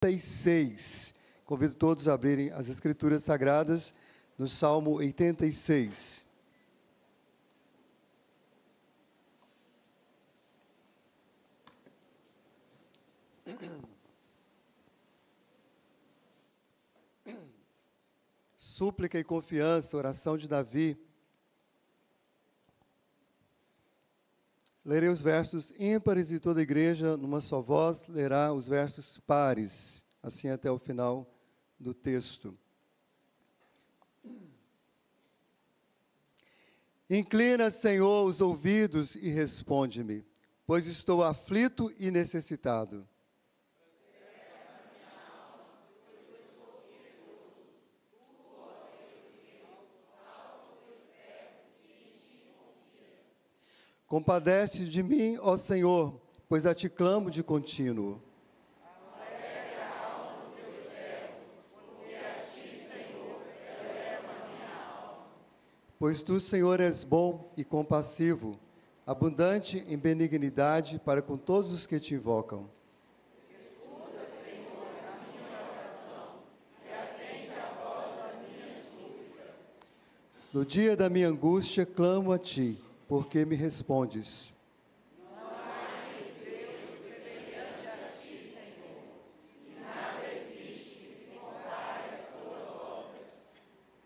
86. Convido todos a abrirem as Escrituras Sagradas no Salmo 86. Súplica e confiança, oração de Davi. Lerei os versos ímpares e toda a igreja, numa só voz, lerá os versos pares, assim até o final do texto. Inclina, Senhor, os ouvidos e responde-me, pois estou aflito e necessitado. Compadece de mim, ó Senhor, pois a ti clamo de contínuo. Alegra a alma do teu servo, porque a ti, Senhor, eleva a minha alma. Pois tu, Senhor, és bom e compassivo, abundante em benignidade para com todos os que te invocam. Escuta, Senhor, a minha oração, e atende à voz das minhas súplicas. No dia da minha angústia, clamo a ti, porque me respondes. Não há entre Deus semelhante a ti, Senhor, e nada existe que se compare às tuas obras.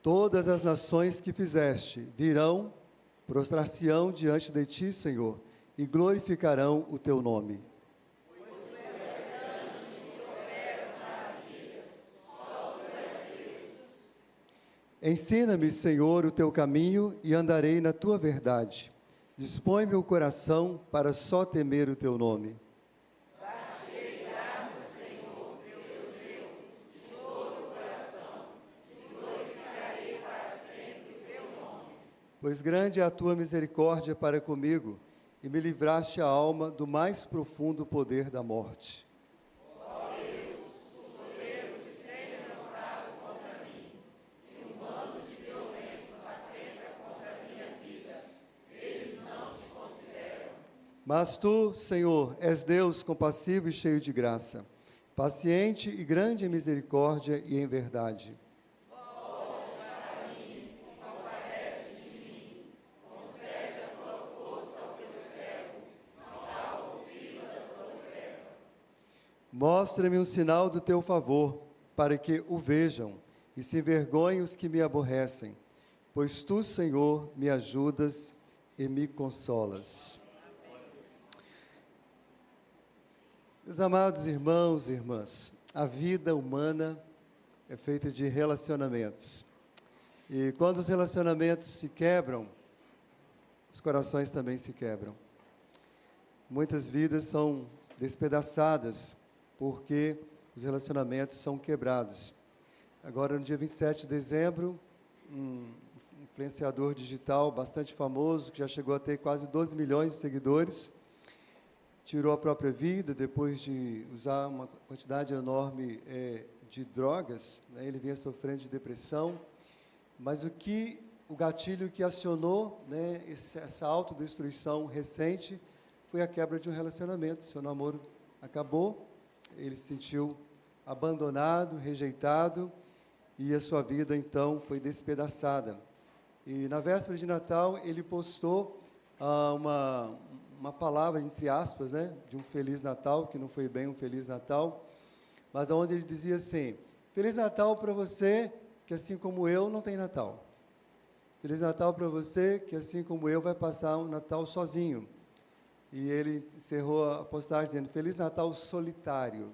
Todas as nações que fizeste virão, prostrar-se-ão diante de ti, Senhor, e glorificarão o teu nome. Pois tu és grande e operas maravilhas, só tu és Deus. Ensina-me, Senhor, o teu caminho e andarei na tua verdade. Dispõe-me o coração para só temer o teu nome. Dar-te-ei graças, Senhor, meu Deus meu, de todo o coração, e glorificarei para sempre o teu nome. Pois grande é a tua misericórdia para comigo, e me livraste a alma do mais profundo poder da morte. Ó Deus, os soberbos se têm levantado contra mim, e um bando de violentos atenta contra a minha vida. Eles não te consideram. Mas tu, Senhor, és Deus compassivo e cheio de graça, paciente e grande em misericórdia e em verdade. Volte para mim e compadece de mim. Concede a tua força ao teu servo, salva o filho da tua serva. Mostra-me um sinal do teu favor, para que o vejam, e se envergonhem os que me aborrecem, pois tu, Senhor, me ajudas e me consolas. Meus amados irmãos e irmãs, a vida humana é feita de relacionamentos. E quando os relacionamentos se quebram, os corações também se quebram. Muitas vidas são despedaçadas porque os relacionamentos são quebrados. Agora, no dia 27 de dezembro, um influenciador digital bastante famoso, que já chegou a ter quase 12 milhões de seguidores, tirou a própria vida depois de usar uma quantidade enorme de drogas, né? Ele vinha sofrendo de depressão, mas o gatilho que acionou, né, essa autodestruição recente foi a quebra de um relacionamento. Seu namoro acabou, ele se sentiu abandonado, rejeitado, e a sua vida, então, foi despedaçada. E na véspera de Natal, ele postou uma palavra, entre aspas, né, de um Feliz Natal, que não foi bem um Feliz Natal, mas onde ele dizia assim: Feliz Natal para você, que assim como eu, não tem Natal. Feliz Natal para você, que assim como eu, vai passar um Natal sozinho. E ele encerrou a postagem dizendo: Feliz Natal solitário.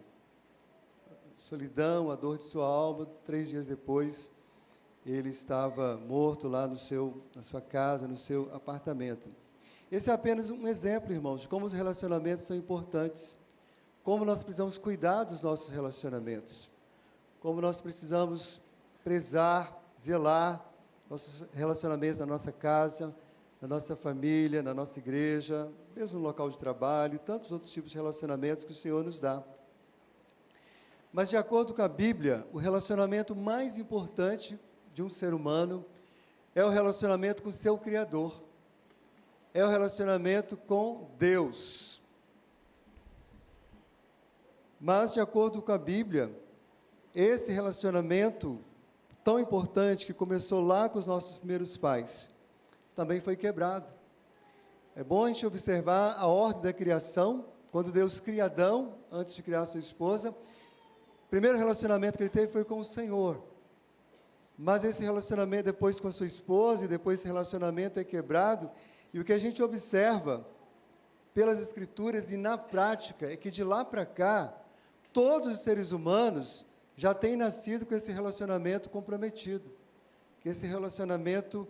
Solidão, a dor de sua alma. 3 dias depois, ele estava morto lá na sua casa, no seu apartamento. Esse é apenas um exemplo, irmãos, de como os relacionamentos são importantes, como nós precisamos cuidar dos nossos relacionamentos, como nós precisamos prezar, zelar nossos relacionamentos na nossa casa, na nossa família, na nossa igreja, mesmo no local de trabalho, e tantos outros tipos de relacionamentos que o Senhor nos dá. Mas, de acordo com a Bíblia, o relacionamento mais importante de um ser humano é o relacionamento com o seu Criador. É o relacionamento com Deus. Mas, de acordo com a Bíblia, esse relacionamento tão importante que começou lá com os nossos primeiros pais, também foi quebrado. É bom a gente observar a ordem da criação, quando Deus cria Adão, antes de criar sua esposa, o primeiro relacionamento que ele teve foi com o Senhor. Mas esse relacionamento depois com a sua esposa, e depois esse relacionamento é quebrado, e o que a gente observa pelas Escrituras e na prática, é que de lá para cá, todos os seres humanos já têm nascido com esse relacionamento comprometido, com esse relacionamento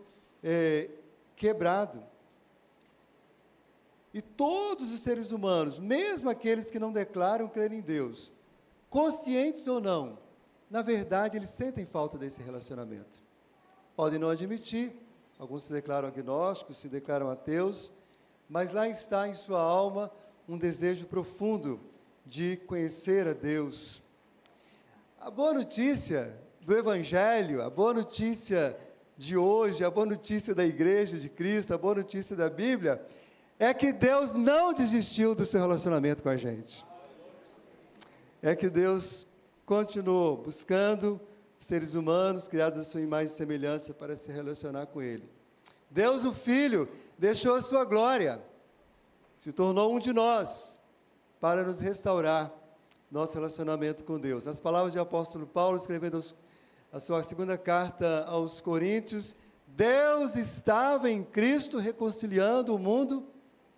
quebrado. E todos os seres humanos, mesmo aqueles que não declaram crer em Deus, conscientes ou não, na verdade, eles sentem falta desse relacionamento. Podem não admitir, alguns se declaram agnósticos, se declaram ateus, mas lá está em sua alma um desejo profundo de conhecer a Deus. A boa notícia do Evangelho, a boa notícia de hoje, a boa notícia da Igreja de Cristo, a boa notícia da Bíblia, é que Deus não desistiu do seu relacionamento com a gente. É que Deus continuou buscando seres humanos criados à sua imagem e semelhança para se relacionar com Ele. Deus, o Filho, deixou a sua glória, se tornou um de nós, para nos restaurar nosso relacionamento com Deus. As palavras do apóstolo Paulo, escrevendo a sua segunda carta aos Coríntios, Deus estava em Cristo reconciliando o mundo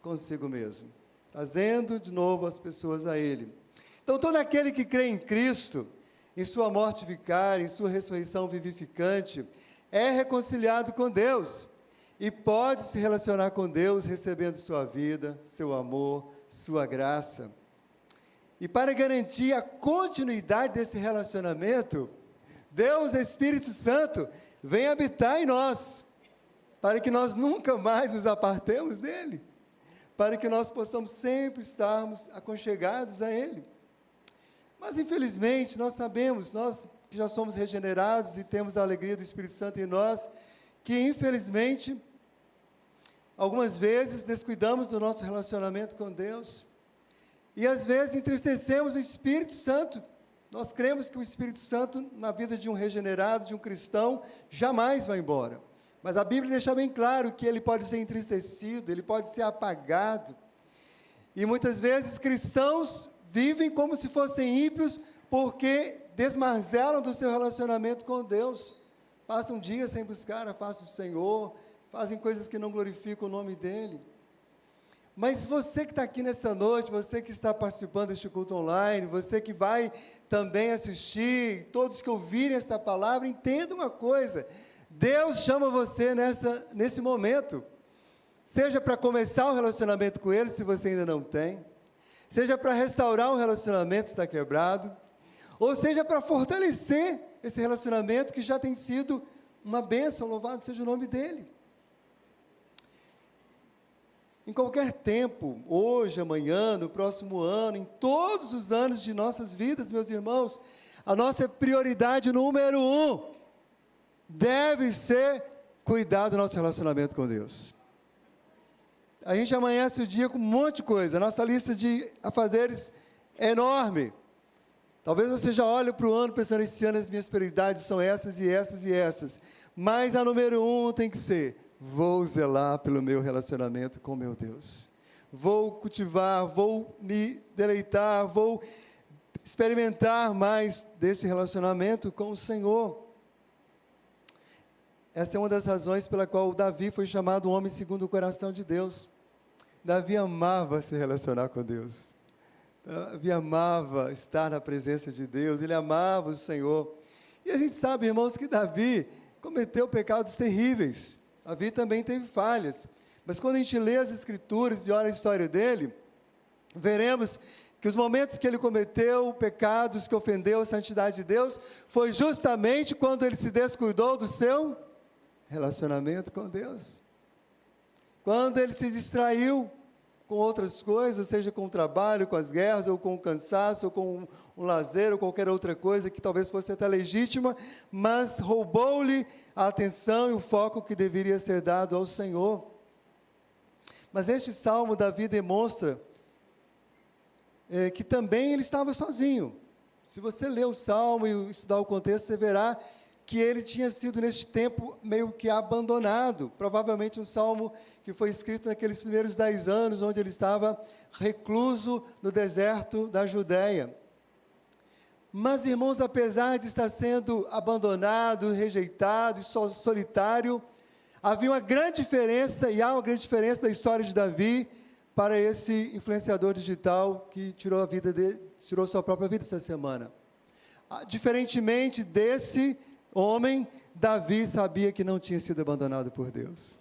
consigo mesmo, trazendo de novo as pessoas a Ele. Então, todo aquele que crê em Cristo, em sua morte vicária, em sua ressurreição vivificante, é reconciliado com Deus e pode se relacionar com Deus recebendo sua vida, seu amor, sua graça. E para garantir a continuidade desse relacionamento, Deus, Espírito Santo, vem habitar em nós, para que nós nunca mais nos apartemos dele, para que nós possamos sempre estarmos aconchegados a Ele. Mas, infelizmente, nós sabemos, nós que já somos regenerados e temos a alegria do Espírito Santo em nós, que, infelizmente, algumas vezes descuidamos do nosso relacionamento com Deus, e às vezes entristecemos o Espírito Santo. Nós cremos que o Espírito Santo, na vida de um regenerado, de um cristão, jamais vai embora. Mas a Bíblia deixa bem claro que ele pode ser entristecido, ele pode ser apagado. E muitas vezes cristãos vivem como se fossem ímpios, porque desmarzelam do seu relacionamento com Deus. Passam dias sem buscar a face do Senhor, fazem coisas que não glorificam o nome dEle. Mas você que está aqui nessa noite, você que está participando deste culto online, você que vai também assistir, todos que ouvirem esta palavra, entenda uma coisa: Deus chama você nesse momento, seja para começar um relacionamento com Ele, se você ainda não tem, seja para restaurar um relacionamento que está quebrado, ou seja para fortalecer esse relacionamento que já tem sido uma bênção, louvado seja o nome dEle. Em qualquer tempo, hoje, amanhã, no próximo ano, em todos os anos de nossas vidas, meus irmãos, a nossa prioridade número 1 deve ser cuidar do nosso relacionamento com Deus. A gente amanhece o dia com um monte de coisa, a nossa lista de afazeres é enorme. Talvez você já olhe para o ano pensando, esse ano as minhas prioridades são essas e essas e essas, mas a número 1 tem que ser: vou zelar pelo meu relacionamento com meu Deus, vou cultivar, vou me deleitar, vou experimentar mais desse relacionamento com o Senhor. Essa é uma das razões pela qual Davi foi chamado um homem segundo o coração de Deus. Davi amava se relacionar com Deus, Davi amava estar na presença de Deus, ele amava o Senhor. E a gente sabe, irmãos, que Davi cometeu pecados terríveis. Davi também teve falhas, mas quando a gente lê as Escrituras e olha a história dele, veremos que os momentos que ele cometeu pecados que ofendeu a santidade de Deus, foi justamente quando ele se descuidou do seu relacionamento com Deus, quando ele se distraiu com outras coisas, seja com o trabalho, com as guerras, ou com o cansaço, ou com um lazer, ou qualquer outra coisa que talvez fosse até legítima, mas roubou-lhe a atenção e o foco que deveria ser dado ao Senhor. Mas neste salmo, Davi demonstra que também ele estava sozinho. Se você ler o Salmo e estudar o contexto, você verá que ele tinha sido, neste tempo, meio que abandonado. Provavelmente um salmo que foi escrito naqueles primeiros 10 anos, onde ele estava recluso no deserto da Judéia. Mas, irmãos, apesar de estar sendo abandonado, rejeitado e solitário, havia uma grande diferença, e há uma grande diferença da história de Davi para esse influenciador digital que tirou sua própria vida essa semana. Diferentemente desse homem, Davi sabia que não tinha sido abandonado por Deus.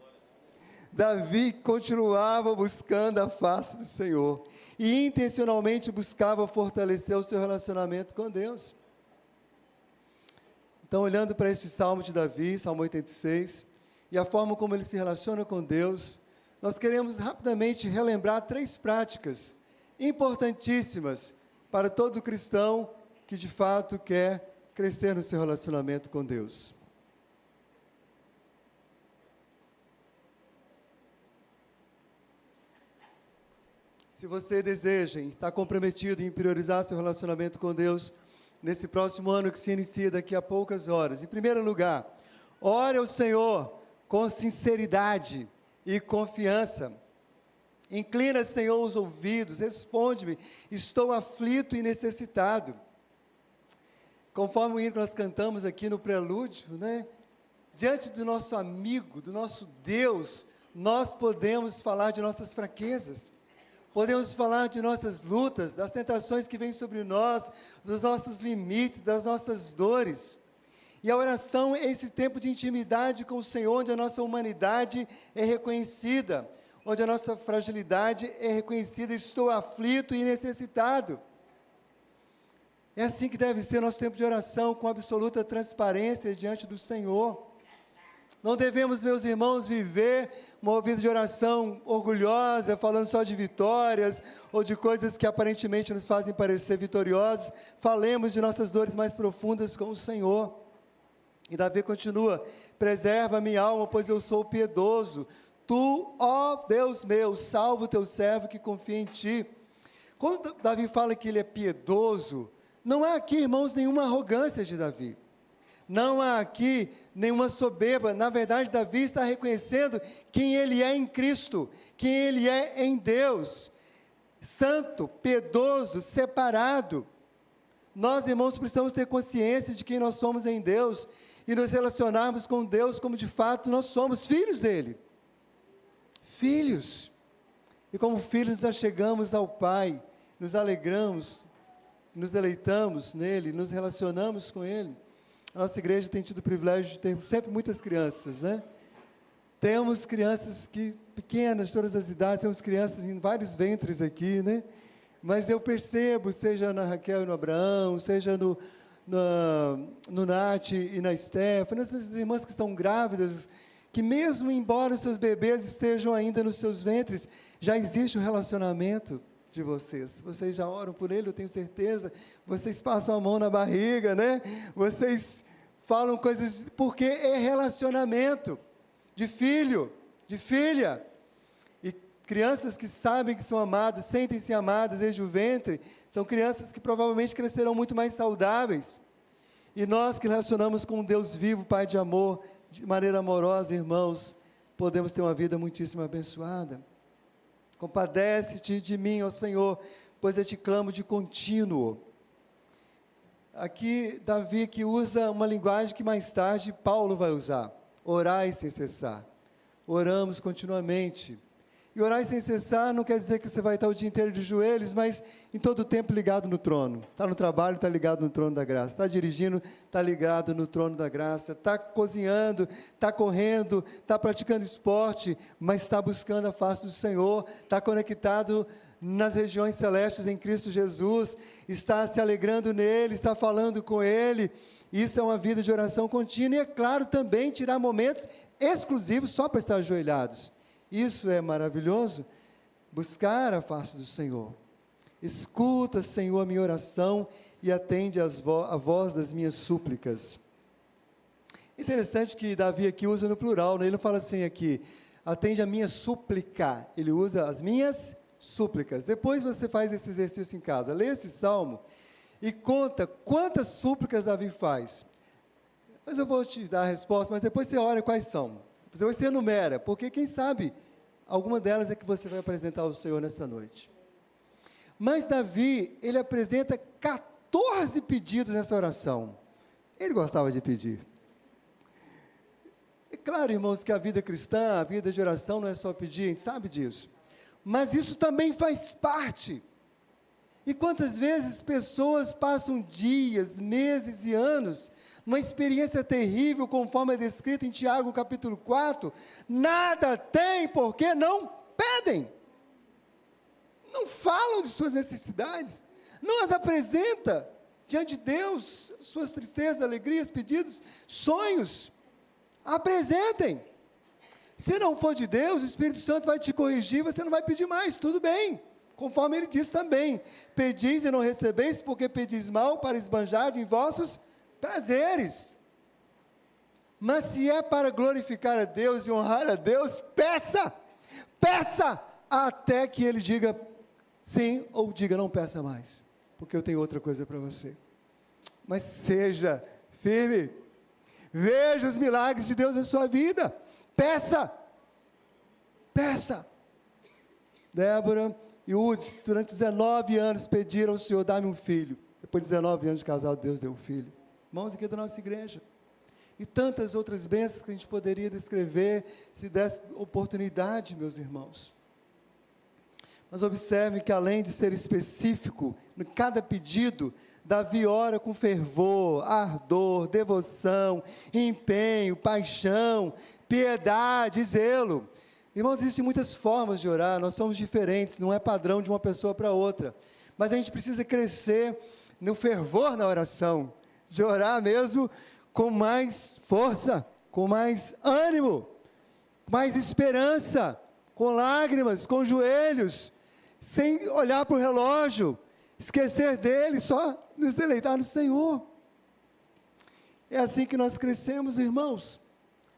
Davi continuava buscando a face do Senhor e intencionalmente buscava fortalecer o seu relacionamento com Deus. Então, olhando para esse salmo de Davi, Salmo 86, e a forma como ele se relaciona com Deus, nós queremos rapidamente relembrar 3 práticas importantíssimas para todo cristão que de fato quer crescer no seu relacionamento com Deus. Se você deseja e está comprometido em priorizar seu relacionamento com Deus nesse próximo ano que se inicia daqui a poucas horas, em primeiro lugar, ore ao Senhor com sinceridade e confiança. Inclina, Senhor, os ouvidos, responde-me, estou aflito e necessitado. Conforme o hino que nós cantamos aqui no prelúdio, né? Diante do nosso amigo, do nosso Deus, nós podemos falar de nossas fraquezas, podemos falar de nossas lutas, das tentações que vêm sobre nós, dos nossos limites, das nossas dores. E a oração é esse tempo de intimidade com o Senhor, onde a nossa humanidade é reconhecida, onde a nossa fragilidade é reconhecida, estou aflito e necessitado. É assim que deve ser nosso tempo de oração, com absoluta transparência diante do Senhor. Não devemos, meus irmãos, viver uma vida de oração orgulhosa, falando só de vitórias, ou de coisas que aparentemente nos fazem parecer vitoriosos. Falemos de nossas dores mais profundas com o Senhor. E Davi continua, preserva a minha alma, pois eu sou piedoso. Tu, ó Deus meu, salva o teu servo que confia em ti. Quando Davi fala que ele é piedoso, não há aqui, irmãos, nenhuma arrogância de Davi. Não há aqui nenhuma soberba. Na verdade, Davi está reconhecendo quem ele é em Cristo, quem ele é em Deus. Santo, piedoso, separado. Nós, irmãos, precisamos ter consciência de quem nós somos em Deus e nos relacionarmos com Deus como de fato nós somos, filhos dele. Filhos. E como filhos nós chegamos ao Pai, nos alegramos, nos deleitamos nele, nos relacionamos com ele. A nossa igreja tem tido o privilégio de ter sempre muitas crianças, né? Temos crianças pequenas, de todas as idades, temos crianças em vários ventres aqui, né? Mas eu percebo, seja na Raquel e no Abraão, seja no Nath e na Stephanie, essas irmãs que estão grávidas, que mesmo embora os seus bebês estejam ainda nos seus ventres, já existe um relacionamento de vocês. Vocês já oram por ele, eu tenho certeza. Vocês passam a mão na barriga, né? Vocês falam coisas, porque é relacionamento de filho, de filha. E crianças que sabem que são amadas, sentem-se amadas desde o ventre, são crianças que provavelmente crescerão muito mais saudáveis. E nós que relacionamos com um Deus vivo, Pai de amor, de maneira amorosa, irmãos, podemos ter uma vida muitíssimo abençoada. Compadece-te de mim, ó Senhor, pois eu te clamo de contínuo. Aqui, Davi que usa uma linguagem que mais tarde Paulo vai usar. Orai sem cessar. Oramos continuamente. E orar sem cessar não quer dizer que você vai estar o dia inteiro de joelhos, mas em todo o tempo ligado no trono. Está no trabalho, está ligado no trono da graça. Está dirigindo, está ligado no trono da graça. Está cozinhando, está correndo, está praticando esporte, mas está buscando a face do Senhor. Está conectado nas regiões celestes em Cristo Jesus. Está se alegrando nele, está falando com ele. Isso é uma vida de oração contínua. E é claro também tirar momentos exclusivos só para estar ajoelhados. Isso é maravilhoso, buscar a face do Senhor. Escuta, Senhor, a minha oração e atende a voz das minhas súplicas. Interessante que Davi aqui usa no plural, né? Ele não fala assim aqui, atende a minha súplica, ele usa as minhas súplicas. Depois você faz esse exercício em casa. Lê esse salmo e conta quantas súplicas Davi faz. Mas eu vou te dar a resposta, mas depois você olha quais são. Depois você enumera, porque quem sabe alguma delas é que você vai apresentar ao Senhor nesta noite. Mas Davi, ele apresenta 14 pedidos nessa oração. Ele gostava de pedir. É claro, irmãos, que a vida cristã, a vida de oração não é só pedir, a gente sabe disso. Mas isso também faz parte. E quantas vezes pessoas passam dias, meses e anos, uma experiência terrível, conforme é descrito em Tiago capítulo 4, nada tem porque não pedem. Não falam de suas necessidades, não as apresenta diante de Deus, suas tristezas, alegrias, pedidos, sonhos. Apresentem. Se não for de Deus, o Espírito Santo vai te corrigir, você não vai pedir mais, tudo bem. Conforme ele diz também, pedis e não recebeis, porque pedis mal para esbanjar em vossos prazeres. Mas se é para glorificar a Deus e honrar a Deus, peça, até que ele diga sim, ou diga não peça mais, porque eu tenho outra coisa para você. Mas seja firme, veja os milagres de Deus na sua vida, peça. Débora e Udes, durante 19 anos, pediram ao Senhor, dá-me um filho. Depois de 19 anos de casado, Deus deu um filho. Irmãos aqui da nossa igreja. E tantas outras bênçãos que a gente poderia descrever, se desse oportunidade, meus irmãos. Mas observe que além de ser específico, em cada pedido, Davi ora com fervor, ardor, devoção, empenho, paixão, piedade, zelo. Irmãos, existem muitas formas de orar, nós somos diferentes, não é padrão de uma pessoa para outra. Mas a gente precisa crescer no fervor na oração, de orar mesmo com mais força, com mais ânimo, mais esperança, com lágrimas, com joelhos, sem olhar para o relógio, esquecer dele, só nos deleitar no Senhor. É assim que nós crescemos, irmãos,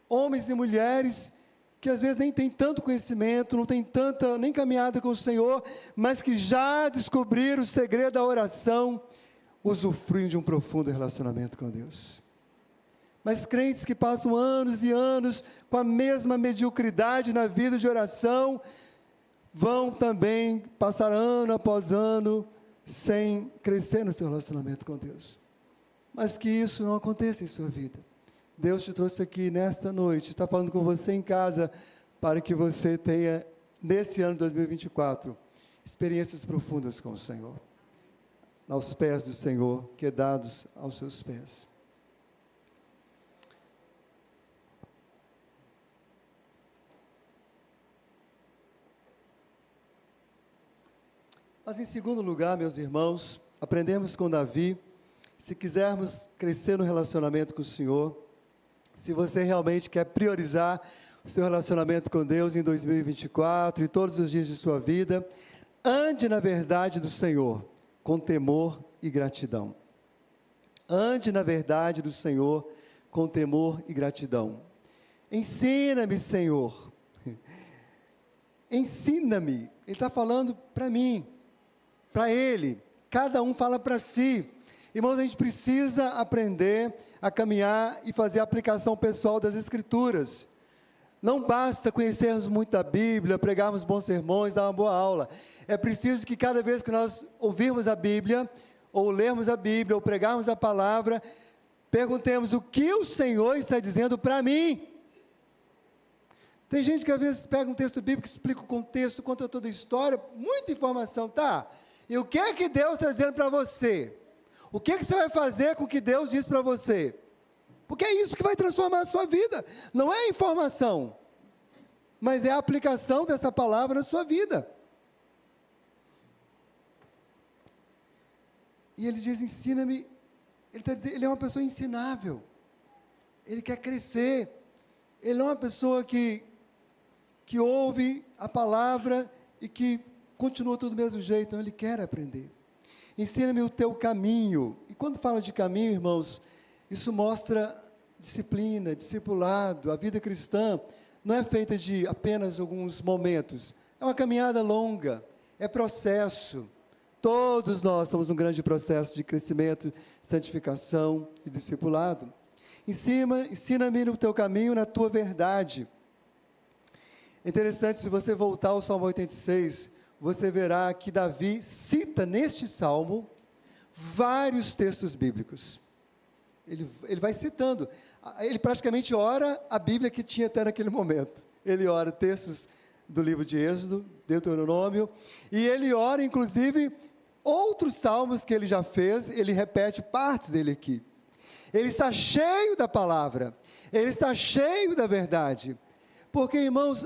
homens e mulheres, que às vezes nem tem tanto conhecimento, não tem tanta nem caminhada com o Senhor, mas que já descobriram o segredo da oração, usufruem de um profundo relacionamento com Deus. Mas crentes que passam anos e anos com a mesma mediocridade na vida de oração, vão também passar ano após ano, sem crescer no seu relacionamento com Deus. Mas que isso não aconteça em sua vida. Deus te trouxe aqui nesta noite, está falando com você em casa, para que você tenha, nesse ano de 2024, experiências profundas com o Senhor, aos pés do Senhor, quedados aos seus pés. Mas em segundo lugar, meus irmãos, aprendemos com Davi, se quisermos crescer no relacionamento com o Senhor, se você realmente quer priorizar o seu relacionamento com Deus em 2024 e todos os dias de sua vida, ande na verdade do Senhor, com temor e gratidão. Ande na verdade do Senhor, com temor e gratidão. Ensina-me, Senhor. Ensina-me. Ele está falando para mim, para ele. Cada um fala para si. Irmãos, a gente precisa aprender a caminhar e fazer a aplicação pessoal das Escrituras. Não basta conhecermos muito da Bíblia, pregarmos bons sermões, dar uma boa aula. É preciso que cada vez que nós ouvirmos a Bíblia, ou lermos a Bíblia, ou pregarmos a palavra, perguntemos o que o Senhor está dizendo para mim. Tem gente que às vezes pega um texto bíblico, explica o contexto, conta toda a história, muita informação, tá? E o que é que Deus está dizendo para você? O que é que você vai fazer com o que Deus diz para você? Porque é isso que vai transformar a sua vida. Não é a informação, mas é a aplicação dessa palavra na sua vida. E ele diz, ensina-me. Ele está dizendo, ele é uma pessoa ensinável. Ele quer crescer. Ele não é uma pessoa que ouve a palavra e que continua tudo do mesmo jeito. Não, ele quer aprender. Ensina-me o teu caminho. E quando fala de caminho, irmãos, isso mostra disciplina, discipulado. A vida cristã não é feita de apenas alguns momentos. É uma caminhada longa. é processo. Todos nós estamos num grande processo de crescimento, santificação e discipulado. Ensina-me no teu caminho, na tua verdade. É interessante, se você voltar ao Salmo 86, você verá que Davi cita neste Salmo vários textos bíblicos. Ele vai citando. Ele praticamente ora a Bíblia que tinha até naquele momento. Ele ora textos do livro de Êxodo, Deuteronômio, e ele ora, inclusive, outros salmos que ele já fez, ele repete partes dele aqui. Ele está cheio da palavra, ele está cheio da verdade, porque, irmãos,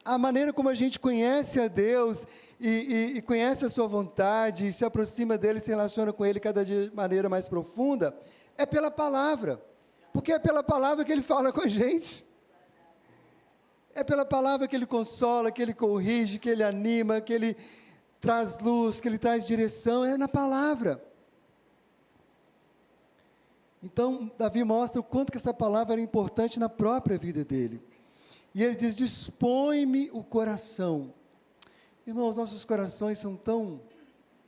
a maneira como a gente conhece a Deus, e conhece a sua vontade, e se aproxima dele, se relaciona com ele cada dia de maneira mais profunda, é pela palavra, porque é pela palavra que ele fala com a gente, é pela palavra que ele consola, que ele corrige, que ele anima, que ele traz luz, que ele traz direção, é na palavra. Então, Davi mostra o quanto que essa palavra era importante na própria vida dele. E ele diz, dispõe-me o coração. Irmãos, nossos corações são tão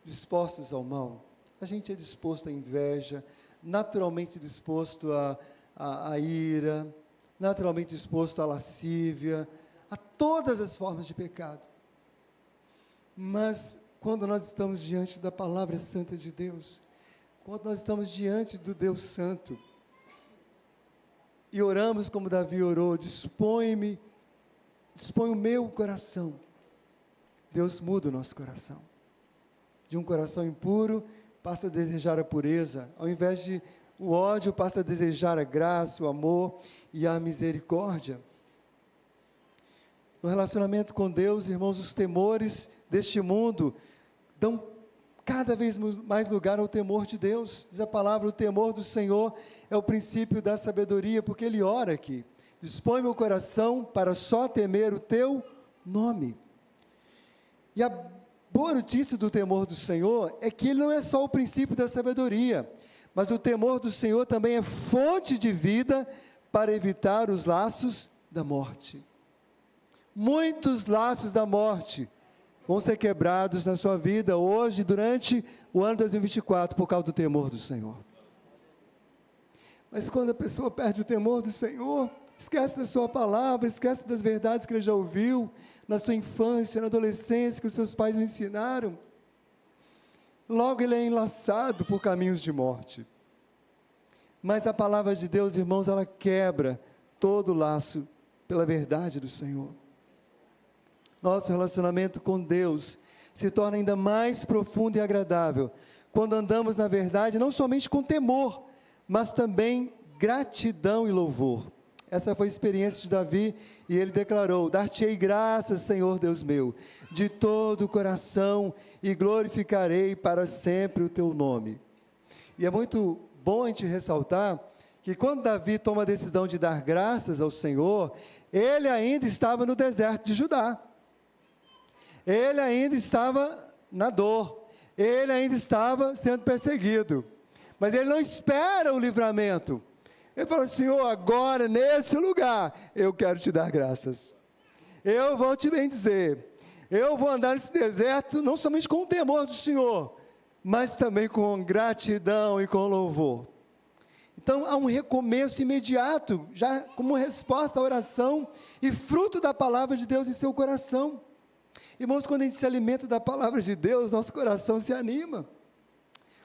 dispostos ao mal. A gente é disposto à inveja, naturalmente disposto à ira, naturalmente disposto à lascívia, a todas as formas de pecado. Mas, quando nós estamos diante da palavra santa de Deus, quando nós estamos diante do Deus Santo, e oramos como Davi orou, dispõe o meu coração, Deus muda o nosso coração, de um coração impuro, passa a desejar a pureza, ao invés de o ódio, passa a desejar a graça, o amor e a misericórdia. No relacionamento com Deus, irmãos, os temores deste mundo dão cada vez mais lugar ao temor de Deus. Diz a palavra, o temor do Senhor é o princípio da sabedoria, porque ele ora aqui, dispõe meu coração para só temer o teu nome. E a boa notícia do temor do Senhor é que ele não é só o princípio da sabedoria, mas o temor do Senhor também é fonte de vida para evitar os laços da morte. Muitos laços da morte vão ser quebrados na sua vida hoje, durante o ano 2024, por causa do temor do Senhor. Mas quando a pessoa perde o temor do Senhor, esquece da sua palavra, esquece das verdades que ele já ouviu, na sua infância, na adolescência, que os seus pais o ensinaram, logo ele é enlaçado por caminhos de morte. Mas a palavra de Deus, irmãos, ela quebra todo o laço pela verdade do Senhor. Nosso relacionamento com Deus se torna ainda mais profundo e agradável, quando andamos na verdade, não somente com temor, mas também gratidão e louvor. Essa foi a experiência de Davi, e ele declarou, dar-te-ei graças, Senhor Deus meu, de todo o coração, e glorificarei para sempre o teu nome. E é muito bom a gente ressaltar, que quando Davi toma a decisão de dar graças ao Senhor, ele ainda estava no deserto de Judá. Ele ainda estava na dor, ele ainda estava sendo perseguido, mas ele não espera o livramento. Ele fala, Senhor, agora nesse lugar, eu quero te dar graças, eu vou te bendizer, eu vou andar nesse deserto, não somente com o temor do Senhor, mas também com gratidão e com louvor. Então há um recomeço imediato, já como resposta à oração, e fruto da palavra de Deus em seu coração. Irmãos, quando a gente se alimenta da palavra de Deus, nosso coração se anima.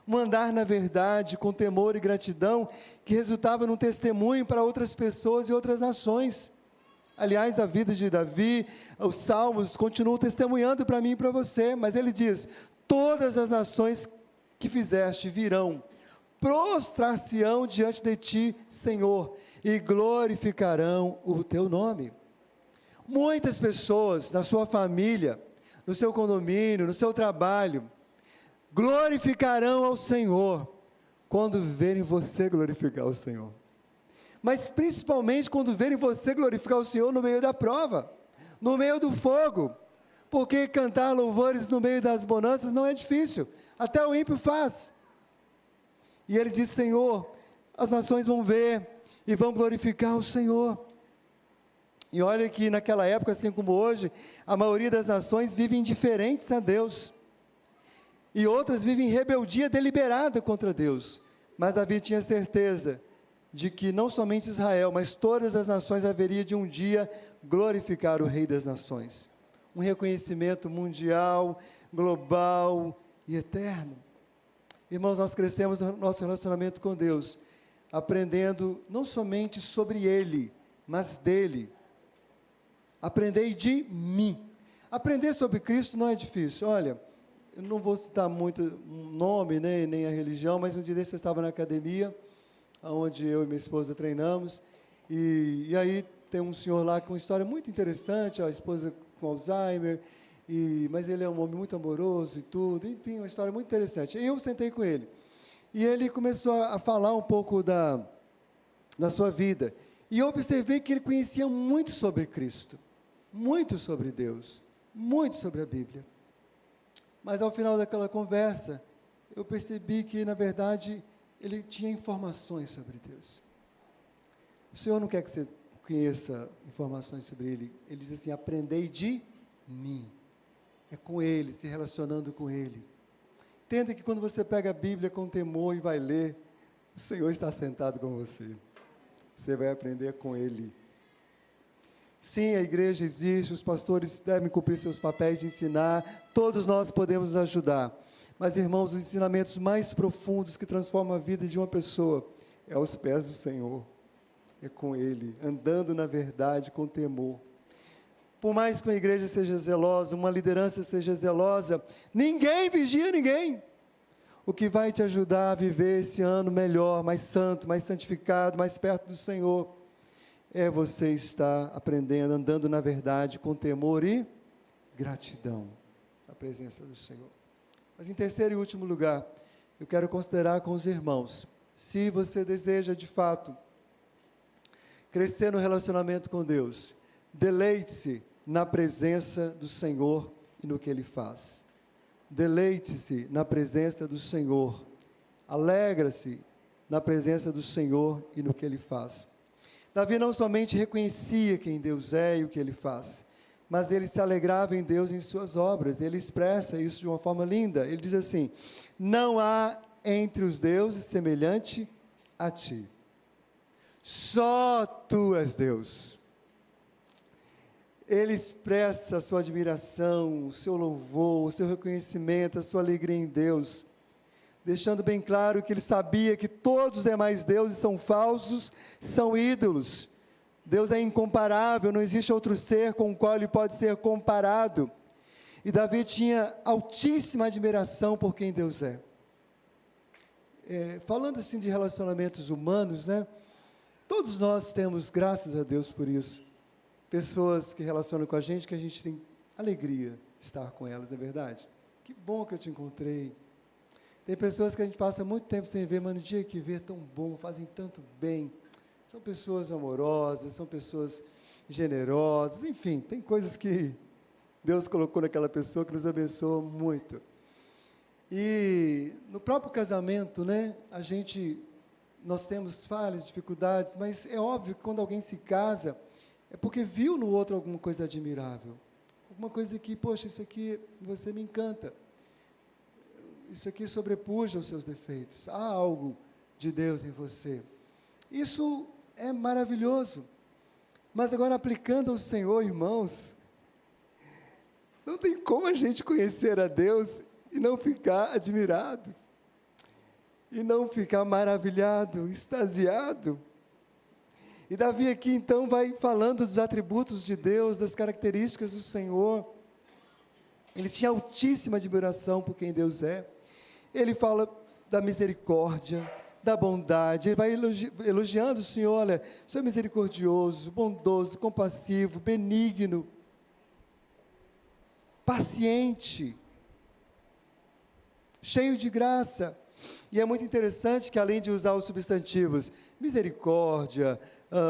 Um andar na verdade, com temor e gratidão, que resultava num testemunho para outras pessoas e outras nações. Aliás, a vida de Davi, os salmos continuam testemunhando para mim e para você, mas ele diz, todas as nações que fizeste virão, prostrar-se-ão diante de ti, Senhor, e glorificarão o teu nome. Muitas pessoas na sua família, no seu condomínio, no seu trabalho, glorificarão ao Senhor, quando verem você glorificar o Senhor. Mas principalmente quando verem você glorificar o Senhor no meio da prova, no meio do fogo, porque cantar louvores no meio das bonanças não é difícil, até o ímpio faz. E ele diz, Senhor, as nações vão ver e vão glorificar o Senhor. E olha que naquela época, assim como hoje, a maioria das nações vivem indiferentes a Deus. E outras vivem em rebeldia deliberada contra Deus. Mas Davi tinha certeza de que não somente Israel, mas todas as nações haveria de um dia glorificar o Rei das Nações. Um reconhecimento mundial, global e eterno. Irmãos, nós crescemos no nosso relacionamento com Deus, aprendendo não somente sobre Ele, mas dEle. Aprendei de mim. Aprender sobre Cristo não é difícil. Olha, eu não vou citar muito um nome, né, nem a religião, mas um dia desse eu estava na academia, onde eu e minha esposa treinamos, e aí tem um senhor lá com uma história muito interessante, a esposa com Alzheimer, mas ele é um homem muito amoroso e tudo, enfim, uma história muito interessante. E eu sentei com ele, e ele começou a falar um pouco da sua vida, e eu observei que ele conhecia muito sobre Cristo, muito sobre Deus, muito sobre a Bíblia. Mas ao final daquela conversa, eu percebi que, na verdade, ele tinha informações sobre Deus. O Senhor não quer que você conheça informações sobre Ele. Ele diz assim, aprendei de mim. É com Ele, se relacionando com Ele. Entenda que quando você pega a Bíblia com temor e vai ler, o Senhor está sentado com você. Você vai aprender com Ele. Sim, a igreja existe, os pastores devem cumprir seus papéis de ensinar, todos nós podemos ajudar. Mas, irmãos, os ensinamentos mais profundos que transformam a vida de uma pessoa é aos pés do Senhor, é com Ele, andando na verdade, com temor. Por mais que uma igreja seja zelosa, uma liderança seja zelosa, ninguém vigia ninguém. O que vai te ajudar a viver esse ano melhor, mais santo, mais santificado, mais perto do Senhor, é você estar aprendendo, andando na verdade, com temor e gratidão, na presença do Senhor. Mas em terceiro e último lugar, eu quero considerar com os irmãos, se você deseja de fato crescer no relacionamento com Deus, deleite-se na presença do Senhor e no que Ele faz. Deleite-se na presença do Senhor, alegra-se na presença do Senhor e no que Ele faz. Davi não somente reconhecia quem Deus é e o que Ele faz, mas ele se alegrava em Deus em suas obras. Ele expressa isso de uma forma linda. Ele diz assim, não há entre os deuses semelhante a ti. Só tu és Deus. Ele expressa a sua admiração, o seu louvor, o seu reconhecimento, a sua alegria em Deus, deixando bem claro que ele sabia que todos os demais deuses são falsos, são ídolos. Deus é incomparável, não existe outro ser com o qual ele pode ser comparado. E Davi tinha altíssima admiração por quem Deus é. Falando assim de relacionamentos humanos, né? Todos nós temos, graças a Deus por isso, pessoas que relacionam com a gente tem alegria de estar com elas, não é verdade? Que bom que eu te encontrei. Tem pessoas que a gente passa muito tempo sem ver, mas no dia que vê é tão bom, fazem tanto bem. São pessoas amorosas, são pessoas generosas, enfim, tem coisas que Deus colocou naquela pessoa que nos abençoa muito. E no próprio casamento, né, nós temos falhas, dificuldades, mas é óbvio que quando alguém se casa, é porque viu no outro alguma coisa admirável. Alguma coisa que, poxa, isso aqui você me encanta. Isso aqui sobrepuja os seus defeitos. Há algo de Deus em você. Isso é maravilhoso. Mas agora, aplicando ao Senhor, irmãos, não tem como a gente conhecer a Deus e não ficar admirado, e não ficar maravilhado, extasiado. E Davi aqui, então, vai falando dos atributos de Deus, das características do Senhor. Ele tinha altíssima admiração por quem Deus é. Ele fala da misericórdia, da bondade, ele vai elogiando o Senhor, olha, o Senhor é misericordioso, bondoso, compassivo, benigno, paciente, cheio de graça. E é muito interessante que, além de usar os substantivos misericórdia,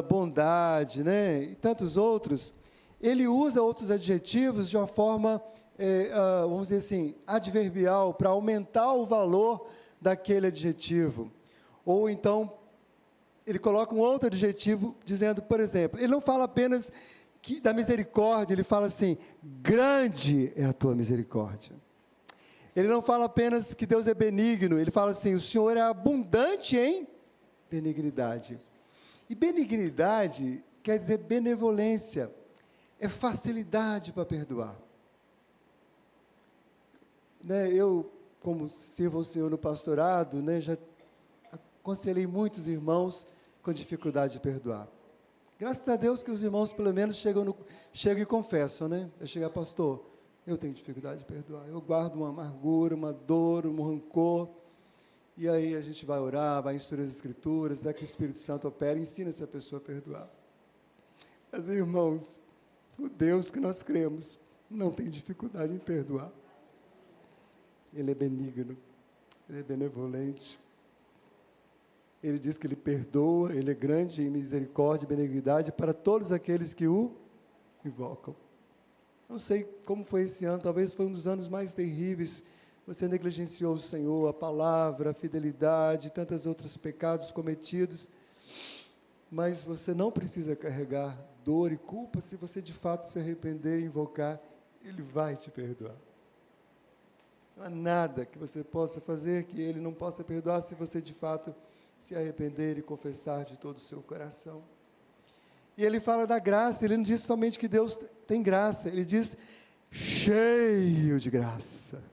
bondade, né, e tantos outros, ele usa outros adjetivos de uma forma, vamos dizer assim, adverbial, para aumentar o valor daquele adjetivo. Ou então, ele coloca um outro adjetivo, dizendo, por exemplo, ele não fala apenas da misericórdia, ele fala assim: grande é a tua misericórdia. Ele não fala apenas que Deus é benigno, ele fala assim: o Senhor é abundante em benignidade. E benignidade quer dizer benevolência, é facilidade para perdoar. Né, eu, como sirvo ao Senhor no pastorado, né, já aconselhei muitos irmãos com dificuldade de perdoar. Graças a Deus que os irmãos pelo menos chegam e confessam, né? Eu chego, pastor, eu tenho dificuldade de perdoar, eu guardo uma amargura, uma dor, um rancor, e aí a gente vai orar, vai instruir as Escrituras, até que o Espírito Santo opera e ensina essa pessoa a perdoar. Mas, irmãos, o Deus que nós cremos não tem dificuldade em perdoar. Ele é benigno, ele é benevolente. Ele diz que ele perdoa, ele é grande em misericórdia e benignidade para todos aqueles que o invocam. Não sei como foi esse ano, talvez foi um dos anos mais terríveis. Você negligenciou o Senhor, a palavra, a fidelidade, tantos outros pecados cometidos. Mas você não precisa carregar dor e culpa se você de fato se arrepender e invocar, Ele vai te perdoar. Não há nada que você possa fazer que Ele não possa perdoar se você de fato se arrepender e confessar de todo o seu coração. E ele fala da graça, ele não diz somente que Deus tem graça, ele diz cheio de graça,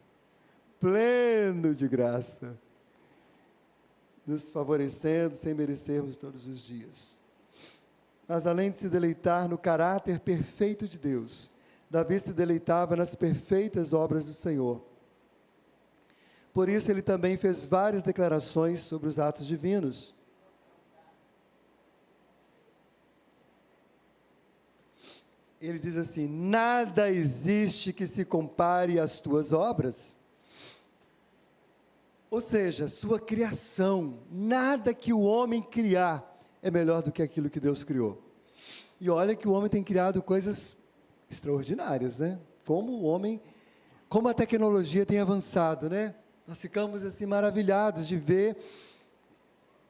pleno de graça, nos favorecendo sem merecermos todos os dias. Mas além de se deleitar no caráter perfeito de Deus, Davi se deleitava nas perfeitas obras do Senhor. Por isso ele também fez várias declarações sobre os atos divinos. Ele diz assim: nada existe que se compare às tuas obras. Ou seja, sua criação, nada que o homem criar é melhor do que aquilo que Deus criou. E olha que o homem tem criado coisas extraordinárias, né? Como a tecnologia tem avançado, né? Nós ficamos assim maravilhados de ver,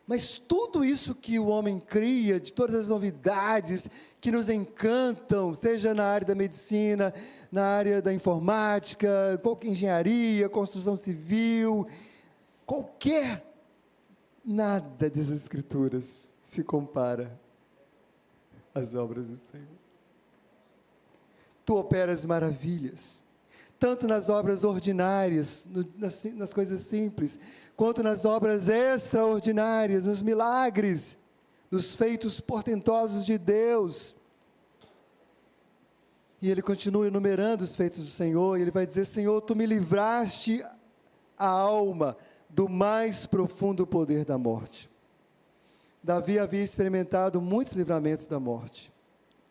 mas tudo isso que o homem cria, de todas as novidades que nos encantam, seja na área da medicina, na área da informática, qualquer engenharia, construção civil, nada dessas escrituras se compara às obras do Senhor. Tu operas maravilhas, tanto nas obras ordinárias, nas coisas simples, quanto nas obras extraordinárias, nos milagres, nos feitos portentosos de Deus. E ele continua enumerando os feitos do Senhor, e ele vai dizer: Senhor, tu me livraste a alma do mais profundo poder da morte. Davi havia experimentado muitos livramentos da morte,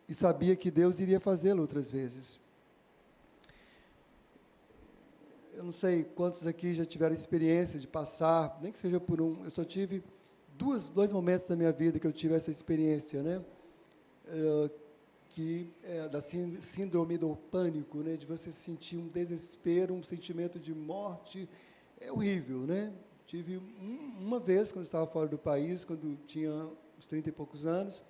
e sabia que Deus iria fazê-lo outras vezes. Eu não sei quantos aqui já tiveram experiência de passar, nem que seja por um, eu só tive dois momentos da minha vida que eu tive essa experiência, né? Da síndrome do pânico, né? De você sentir um desespero, um sentimento de morte, é horrível, né? Tive uma vez, quando estava fora do país, quando tinha uns 30 e poucos anos,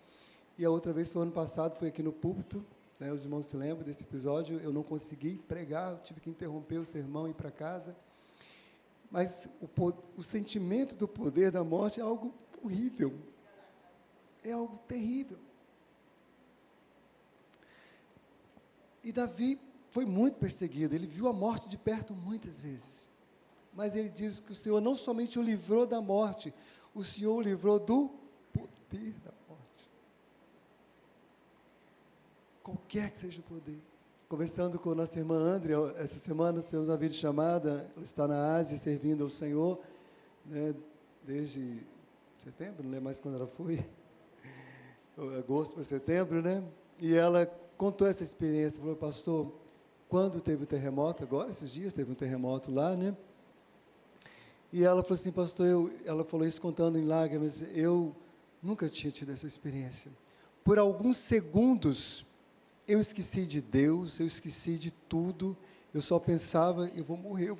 e a outra vez foi ano passado, foi aqui no púlpito, né, os irmãos se lembram desse episódio, eu não consegui pregar, eu tive que interromper o sermão e ir para casa, mas o sentimento do poder da morte é algo horrível, é algo terrível. E Davi foi muito perseguido, ele viu a morte de perto muitas vezes, mas ele diz que o Senhor não somente o livrou da morte, o Senhor o livrou do poder da morte. Qualquer que seja o poder. Conversando com a nossa irmã Andrea, essa semana nós tivemos uma videochamada, ela está na Ásia servindo ao Senhor, né, desde setembro, não lembro mais quando ela foi, agosto para setembro, né? E ela contou essa experiência, falou: pastor, quando teve o terremoto, agora esses dias teve um terremoto lá, né? E ela falou assim: pastor, ela falou isso contando em lágrimas, eu nunca tinha tido essa experiência. Por alguns segundos, eu esqueci de Deus, eu esqueci de tudo, eu só pensava: eu vou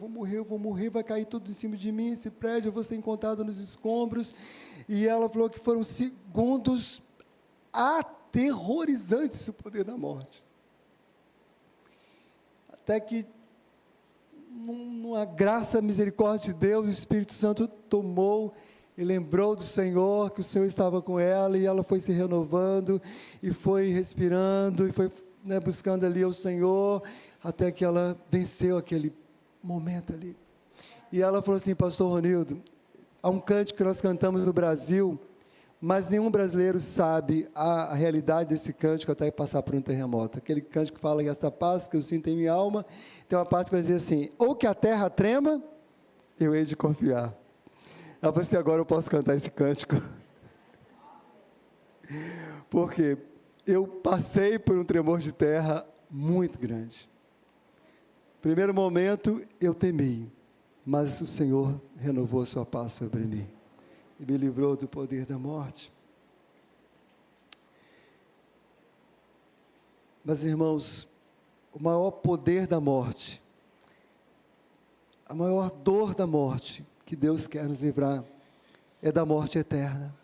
morrer, vai cair tudo em cima de mim, esse prédio, eu vou ser encontrado nos escombros. E ela falou que foram segundos aterrorizante esse poder da morte. Até que, numa graça, misericórdia de Deus, o Espírito Santo tomou e lembrou do Senhor, que o Senhor estava com ela, e ela foi se renovando, e foi respirando, e foi, né, buscando ali o Senhor, até que ela venceu aquele momento ali. E ela falou assim: pastor Ronildo, há um cântico que nós cantamos no Brasil, mas nenhum brasileiro sabe a realidade desse cântico até passar por um terremoto. Aquele cântico que fala que esta paz que eu sinto em minha alma, tem uma parte que vai dizer assim: ou que a terra trema, eu hei de confiar. Ela falou assim: agora eu posso cantar esse cântico. Porque eu passei por um tremor de terra muito grande. Primeiro momento, eu temi, mas o Senhor renovou a sua paz sobre mim e me livrou do poder da morte. Mas, irmãos, o maior poder da morte, a maior dor da morte que Deus quer nos livrar é da morte eterna.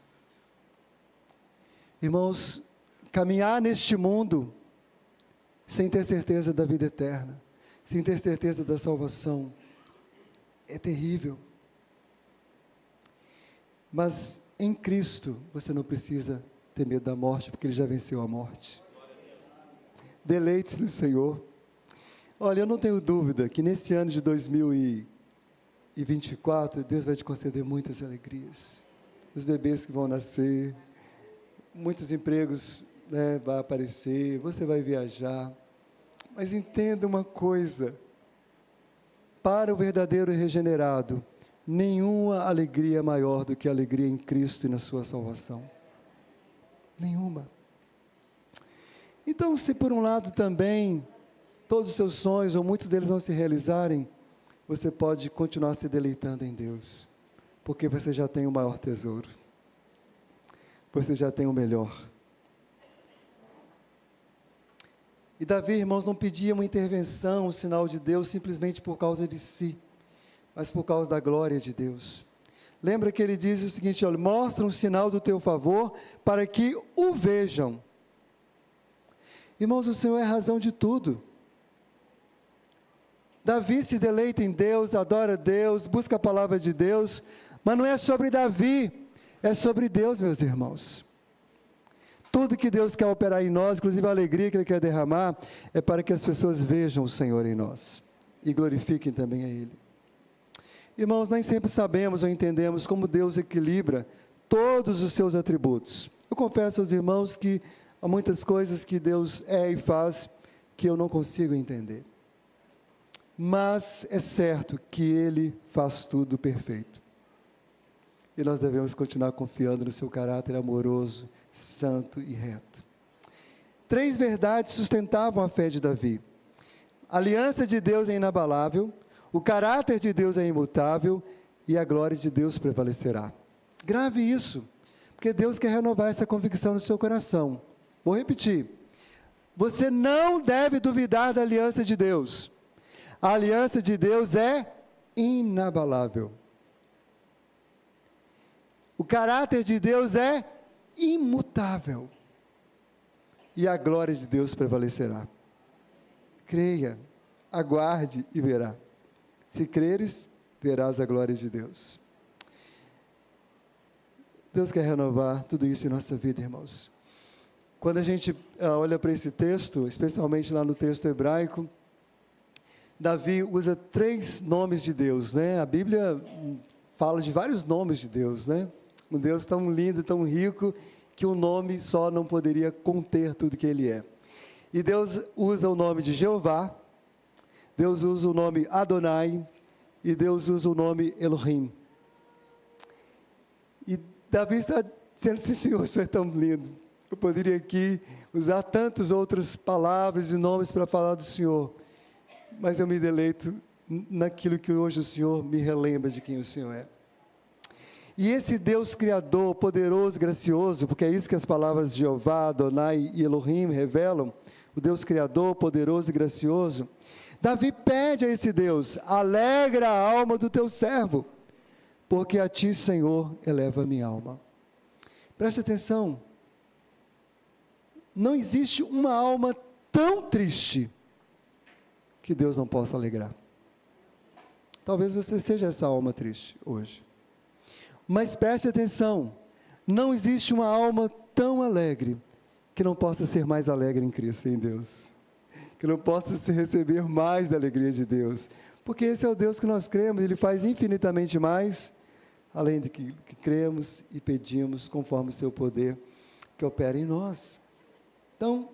Irmãos, caminhar neste mundo sem ter certeza da vida eterna, sem ter certeza da salvação, é terrível. Mas em Cristo você não precisa ter medo da morte, porque Ele já venceu a morte. Deleite-se no Senhor. Olha, eu não tenho dúvida que nesse ano de 2024, Deus vai te conceder muitas alegrias. Os bebês que vão nascer, muitos empregos, né, vão aparecer, você vai viajar. Mas entenda uma coisa: para o verdadeiro regenerado, nenhuma alegria é maior do que a alegria em Cristo e na sua salvação. Nenhuma. Então, se por um lado também todos os seus sonhos, ou muitos deles não se realizarem, você pode continuar se deleitando em Deus, porque você já tem o maior tesouro. Você já tem o melhor. E Davi, irmãos, não pedia uma intervenção, um sinal de Deus, simplesmente por causa de si, mas por causa da glória de Deus. Lembra que ele diz o seguinte: olha, mostra um sinal do teu favor, para que o vejam. Irmãos, o Senhor é a razão de tudo. Davi se deleita em Deus, adora Deus, busca a palavra de Deus, mas não é sobre Davi, é sobre Deus, meus irmãos. Tudo que Deus quer operar em nós, inclusive a alegria que Ele quer derramar, é para que as pessoas vejam o Senhor em nós e glorifiquem também a Ele. Irmãos, nem sempre sabemos ou entendemos como Deus equilibra todos os seus atributos. Eu confesso aos irmãos que há muitas coisas que Deus é e faz que eu não consigo entender. Mas é certo que Ele faz tudo perfeito. E nós devemos continuar confiando no seu caráter amoroso, santo e reto. 3 verdades sustentavam a fé de Davi: a aliança de Deus é inabalável, o caráter de Deus é imutável e a glória de Deus prevalecerá. Grave isso, porque Deus quer renovar essa convicção no seu coração. Vou repetir: você não deve duvidar da aliança de Deus. A aliança de Deus é inabalável. O caráter de Deus é imutável. E a glória de Deus prevalecerá. Creia, aguarde e verá. Se creres, verás a glória de Deus. Deus quer renovar tudo isso em nossa vida, irmãos. Quando a gente olha para esse texto, especialmente lá no texto hebraico, Davi usa 3 nomes de Deus, né? A Bíblia fala de vários nomes de Deus, né? Um Deus tão lindo, tão rico, que um nome só não poderia conter tudo que Ele é. E Deus usa o nome de Jeová, Deus usa o nome Adonai, e Deus usa o nome Elohim. E Davi está dizendo assim: Senhor, o Senhor é tão lindo. Eu poderia aqui usar tantas outras palavras e nomes para falar do Senhor, mas eu me deleito naquilo que hoje o Senhor me relembra de quem o Senhor é. E esse Deus Criador, poderoso, gracioso, porque é isso que as palavras de Jeová, Adonai e Elohim revelam, o Deus Criador, poderoso e gracioso, Davi pede a esse Deus: alegra a alma do teu servo, porque a ti, Senhor, eleva a minha alma. Preste atenção, não existe uma alma tão triste que Deus não possa alegrar. Talvez você seja essa alma triste hoje. Mas preste atenção, não existe uma alma tão alegre que não possa ser mais alegre em Cristo, em Deus. Que não possa se receber mais da alegria de Deus. Porque esse é o Deus que nós cremos, Ele faz infinitamente mais, além do que cremos e pedimos, conforme o seu poder que opera em nós. Então,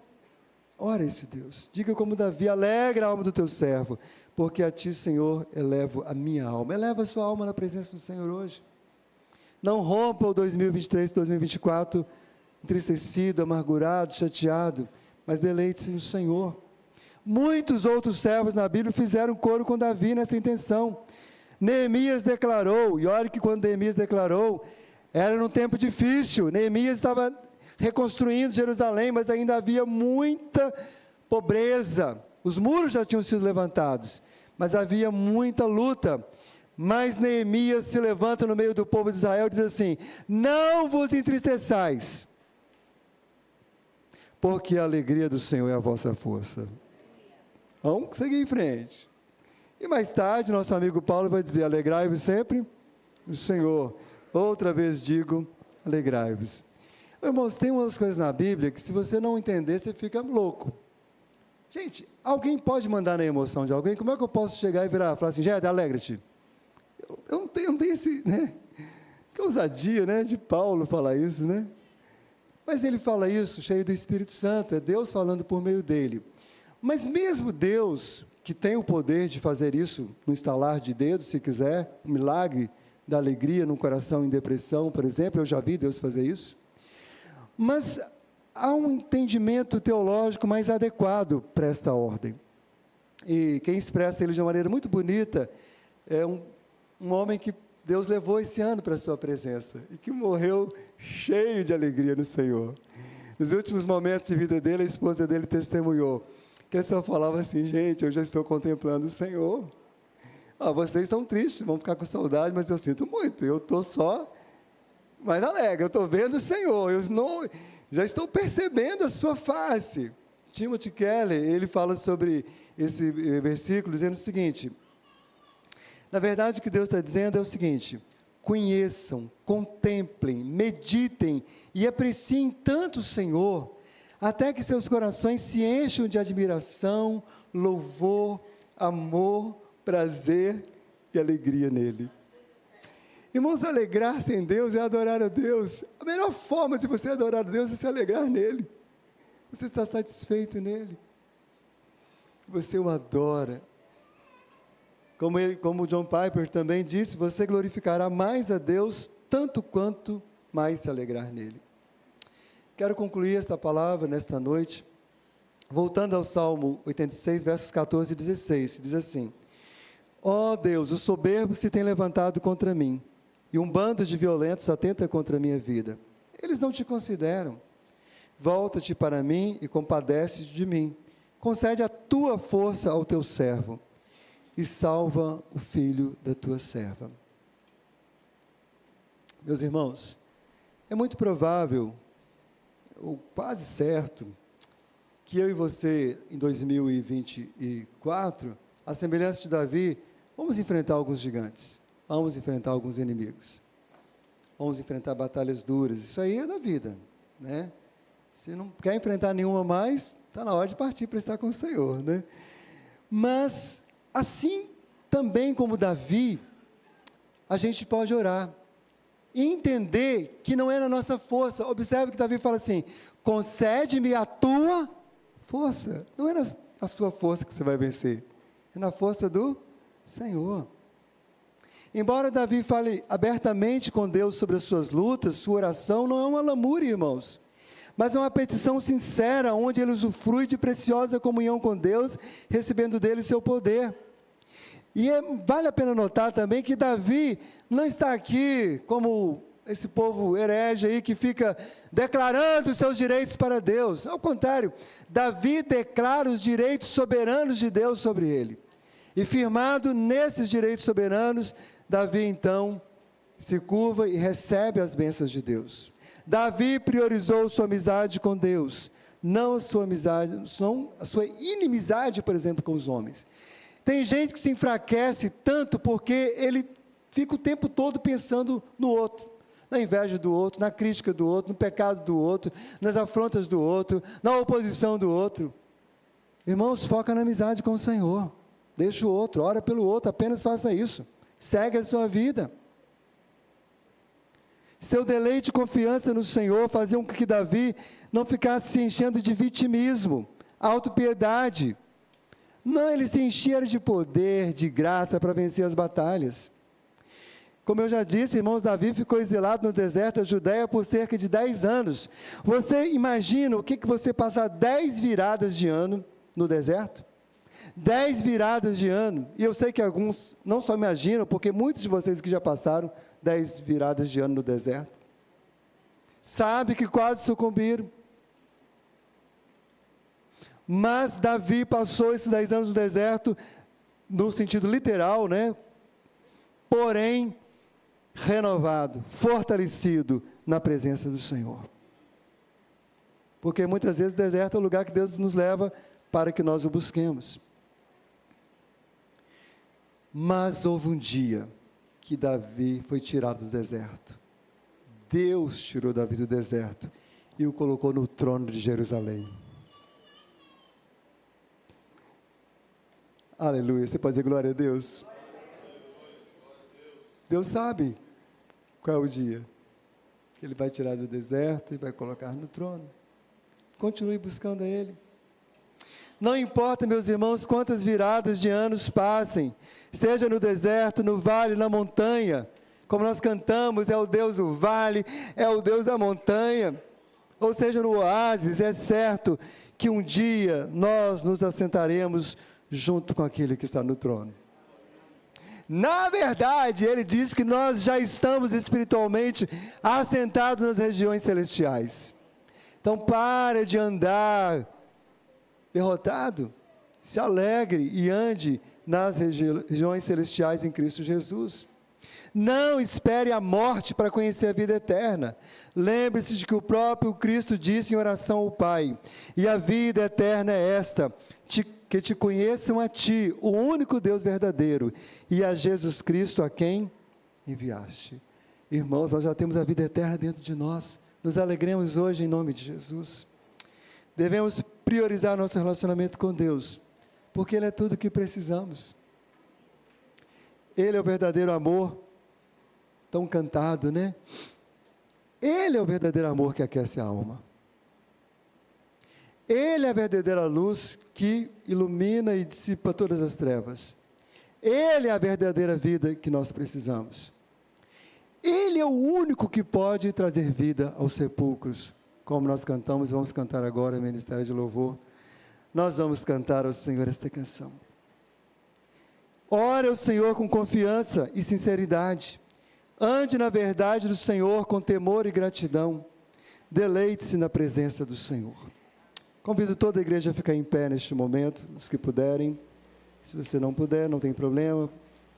ora esse Deus. Diga como Davi, alegra a alma do teu servo, porque a ti, Senhor, elevo a minha alma. Eleva a sua alma na presença do Senhor hoje. Não rompa o 2023, 2024, entristecido, amargurado, chateado, mas deleite-se no Senhor. Muitos outros servos na Bíblia fizeram coro com Davi nessa intenção. Neemias declarou, e olha que quando Neemias declarou, era num tempo difícil, Neemias estava reconstruindo Jerusalém, mas ainda havia muita pobreza, os muros já tinham sido levantados, mas havia muita luta. Mas Neemias se levanta no meio do povo de Israel e diz assim: não vos entristeçais, porque a alegria do Senhor é a vossa força. Vamos seguir em frente. E mais tarde, nosso amigo Paulo vai dizer: alegrai-vos sempre no Senhor. Outra vez digo, alegrai-vos. Irmãos, tem umas coisas na Bíblia que se você não entender, você fica louco. Gente, alguém pode mandar na emoção de alguém? Como é que eu posso chegar e virar e falar assim: Jé, alegra-te? Eu não tenho esse, né? Que ousadia, né, de Paulo falar isso, né? Mas ele fala isso cheio do Espírito Santo, é Deus falando por meio dele. Mas mesmo Deus, que tem o poder de fazer isso, no estalar de dedos, se quiser, um milagre da alegria num coração em depressão, por exemplo, eu já vi Deus fazer isso. Mas há um entendimento teológico mais adequado para esta ordem. E quem expressa ele de uma maneira muito bonita é um homem que Deus levou esse ano para a sua presença e que morreu cheio de alegria no Senhor. Nos últimos momentos de vida dele, a esposa dele testemunhou que ele só falava assim: gente, eu já estou contemplando o Senhor. Vocês estão tristes, vão ficar com saudade, mas eu sinto muito, eu estou só mais alegre, eu estou vendo o Senhor, já estou percebendo a sua face. Timothy Keller, ele fala sobre esse versículo, dizendo o seguinte: na verdade, o que Deus está dizendo é o seguinte: conheçam, contemplem, meditem e apreciem tanto o Senhor, até que seus corações se encham de admiração, louvor, amor, prazer e alegria nele. Irmãos, alegrar-se em Deus é adorar a Deus. A melhor forma de você adorar a Deus é se alegrar nele. Você está satisfeito nele. Você o adora. Como John Piper também disse, você glorificará mais a Deus, tanto quanto mais se alegrar nele. Quero concluir esta palavra nesta noite, voltando ao Salmo 86, versos 14 e 16, diz assim: ó Deus, os soberbos se têm levantado contra mim, e um bando de violentos atenta contra a minha vida. Eles não te consideram. Volta-te para mim e compadece de mim. Concede a tua força ao teu servo e salva o filho da tua serva. Meus irmãos, é muito provável, ou quase certo, que eu e você, em 2024, a semelhança de Davi, vamos enfrentar alguns gigantes, vamos enfrentar alguns inimigos, vamos enfrentar batalhas duras. Isso aí é da vida, né? Se não quer enfrentar nenhuma mais, está na hora de partir para estar com o Senhor, né? Mas assim também como Davi, a gente pode orar e entender que não é na nossa força. Observe que Davi fala assim: concede-me a tua força. Não é na sua força que você vai vencer, é na força do Senhor. Embora Davi fale abertamente com Deus sobre as suas lutas, sua oração não é uma lamúria, irmãos, mas é uma petição sincera, onde ele usufrui de preciosa comunhão com Deus, recebendo dele o seu poder. E vale a pena notar também que Davi não está aqui como esse povo herege aí que fica declarando os seus direitos para Deus. Ao contrário, Davi declara os direitos soberanos de Deus sobre ele. E firmado nesses direitos soberanos, Davi então se curva e recebe as bênçãos de Deus. Davi priorizou sua amizade com Deus. não a sua amizade, não a sua inimizade, por exemplo, com os homens. Tem gente que se enfraquece tanto porque ele fica o tempo todo pensando no outro, na inveja do outro, na crítica do outro, no pecado do outro, nas afrontas do outro, na oposição do outro. Irmãos, foca na amizade com o Senhor. Deixa o outro, ora pelo outro, apenas faça isso. Segue a sua vida. Seu deleite e confiança no Senhor faziam com que Davi não ficasse se enchendo de vitimismo, autopiedade. Não, ele se enchia de poder, de graça para vencer as batalhas. Como eu já disse, irmãos, Davi ficou exilado no deserto da Judéia por cerca de 10 anos. Você imagina o que você passar 10 viradas de ano no deserto? 10 viradas de ano. E eu sei que alguns não só imaginam, porque muitos de vocês que já passaram 10 viradas de ano no deserto, sabe que quase sucumbiram. Mas Davi passou esses 10 anos no deserto, no sentido literal, né? Porém, renovado, fortalecido na presença do Senhor. Porque muitas vezes o deserto é o lugar que Deus nos leva para que nós o busquemos. Mas houve um dia que Davi foi tirado do deserto. Deus tirou Davi do deserto e o colocou no trono de Jerusalém. Aleluia, você pode dizer glória a Deus? Deus sabe qual é o dia que Ele vai tirar do deserto e vai colocar no trono. Continue buscando a Ele. Não importa, meus irmãos, quantas viradas de anos passem, seja no deserto, no vale, na montanha, como nós cantamos, é o Deus do vale, é o Deus da montanha, ou seja, no oásis, é certo que um dia nós nos assentaremos junto com aquele que está no trono. Na verdade, ele diz que nós já estamos espiritualmente assentados nas regiões celestiais. Então, pare de andar derrotado, se alegre e ande nas regiões celestiais em Cristo Jesus. Não espere a morte para conhecer a vida eterna. Lembre-se de que o próprio Cristo disse em oração ao Pai: e a vida eterna é esta, que te conheçam a ti, o único Deus verdadeiro, e a Jesus Cristo a quem enviaste. Irmãos, nós já temos a vida eterna dentro de nós. Nos alegremos hoje em nome de Jesus. Devemos priorizar nosso relacionamento com Deus, porque Ele é tudo o que precisamos. Ele é o verdadeiro amor, tão cantado, né? Ele é o verdadeiro amor que aquece a alma. Ele é a verdadeira luz que ilumina e dissipa todas as trevas. Ele é a verdadeira vida que nós precisamos. Ele é o único que pode trazer vida aos sepulcros. Como nós cantamos, vamos cantar agora no Ministério de Louvor. Nós vamos cantar ao Senhor esta canção. Ore ao Senhor com confiança e sinceridade. Ande na verdade do Senhor com temor e gratidão. Deleite-se na presença do Senhor. Convido toda a igreja a ficar em pé neste momento, os que puderem. Se você não puder, não tem problema.